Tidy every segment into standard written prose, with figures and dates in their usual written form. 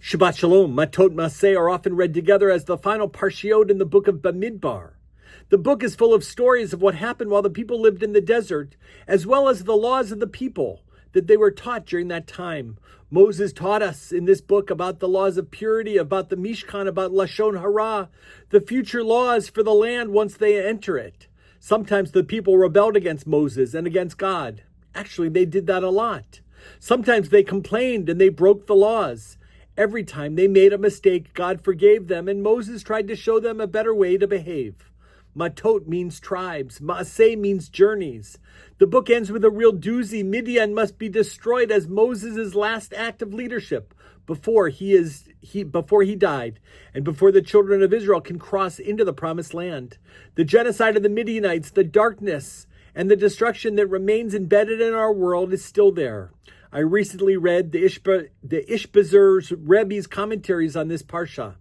Shabbat Shalom. Matot Maseh are often read together as the final parshiot in the book of Bamidbar. The book is full of stories of what happened while the people lived in the desert, as well as the laws of the people that they were taught during that time. Moses taught us in this book about the laws of purity, about the Mishkan, about Lashon Hara, the future laws for the land once they enter it. Sometimes the people rebelled against Moses and against God. Actually, they did that a lot. Sometimes they complained and they broke the laws. Every time they made a mistake, God forgave them, and Moses tried to show them a better way to behave. Matot means tribes. Maaseh means journeys. The book ends with a real doozy. Midian must be destroyed as Moses' last act of leadership before he died, and before the children of Israel can cross into the promised land. The genocide of the Midianites, the darkness, and the destruction that remains embedded in our world is still there. I recently read the Ishbazer's Rebbe's commentaries on this parsha.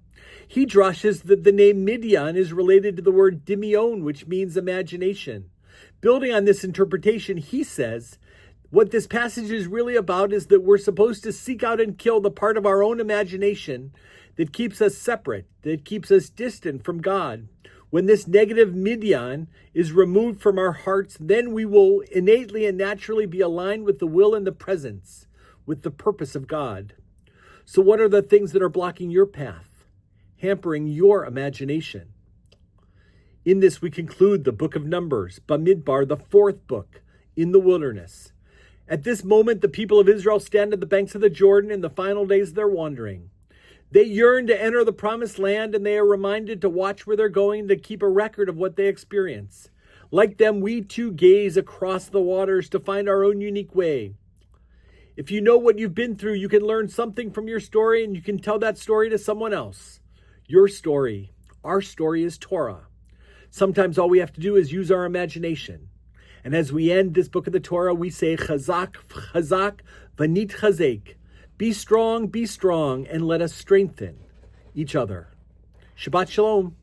He drashes that the name Midian is related to the word dimion, which means imagination. Building on this interpretation, he says, what this passage is really about is that we're supposed to seek out and kill the part of our own imagination that keeps us separate, that keeps us distant from God. When this negative Midian is removed from our hearts, then we will innately and naturally be aligned with the will and the presence, with the purpose of God. So what are the things that are blocking your path, hampering your imagination? In this, we conclude the book of Numbers, Bamidbar, the fourth book, in the wilderness. At this moment, the people of Israel stand at the banks of the Jordan in the final days of their wandering. They yearn to enter the promised land, and they are reminded to watch where they're going, to keep a record of what they experience. Like them, we too gaze across the waters to find our own unique way. If you know what you've been through, you can learn something from your story, and you can tell that story to someone else. Your story, our story, is Torah. Sometimes all we have to do is use our imagination. And as we end this book of the Torah, we say, Chazak, Chazak, Vanit Chazek. Be strong, and let us strengthen each other. Shabbat Shalom.